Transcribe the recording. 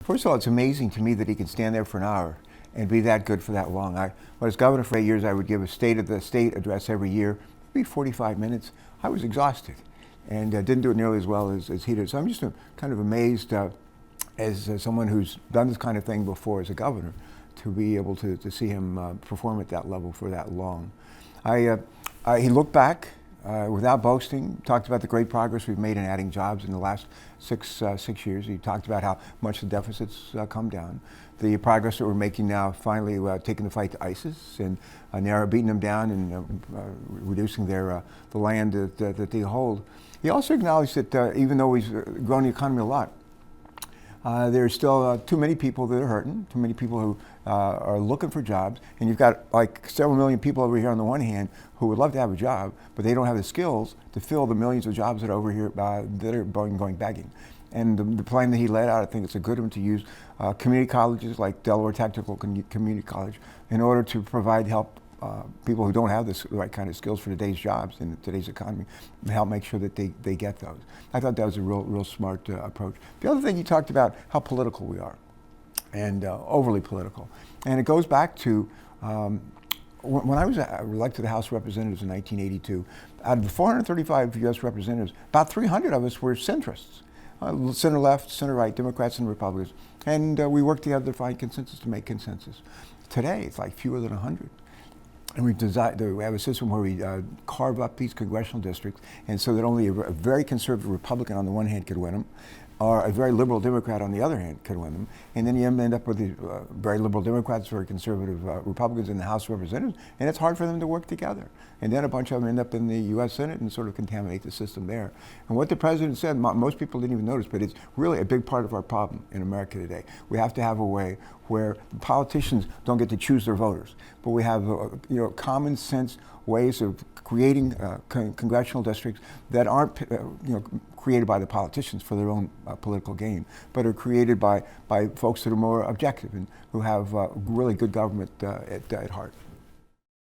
First of all, it's amazing to me that he can stand there for an hour and be that good for that long. When I was governor for 8 years, I would give a State of the State address every year, maybe 45 minutes. I was exhausted and didn't do it nearly as well as he did. So I'm just kind of amazed as someone who's done this kind of thing before as a governor to be able to see him perform at that level for that long. He looked back without boasting, talked about the great progress we've made in adding jobs in the last six years. He talked about how much the deficits come down, the progress that we're making now, finally taking the fight to ISIS and beating them down and reducing the land that they hold. He also acknowledged that even though he's grown the economy a lot, there's still too many people that are hurting, too many people who are looking for jobs, and you've got like several million people over here on the one hand who would love to have a job, but they don't have the skills to fill the millions of jobs that are over here that are going begging. And the plan that he laid out, I think it's a good one to use community colleges like Delaware Technical Community College in order to provide help people who don't have the right kind of skills for today's jobs in today's economy, and help make sure that they get those. I thought that was a real smart approach. The other thing, he talked about how political we are, and overly political. And it goes back to when I was elected to the House of Representatives in 1982, out of the 435 U.S. representatives, about 300 of us were centrists. Center left, center right, Democrats and Republicans. And we worked together to find consensus, to make consensus. Today, it's like fewer than 100. And we have a system where we carve up these congressional districts, and so that only a very conservative Republican on the one hand could win them, or a very liberal Democrat on the other hand could win them. And then you end up with the very liberal Democrats, very conservative Republicans in the House of Representatives, and it's hard for them to work together. And then a bunch of them end up in the U.S. Senate and sort of contaminate the system there. And what the president said, most people didn't even notice, but it's really a big part of our problem in America today. We have to have a way where politicians don't get to choose their voters, but we have common sense ways of creating congressional districts that aren't created by the politicians for their own political gain, but are created by folks that are more objective and who have really good government at heart.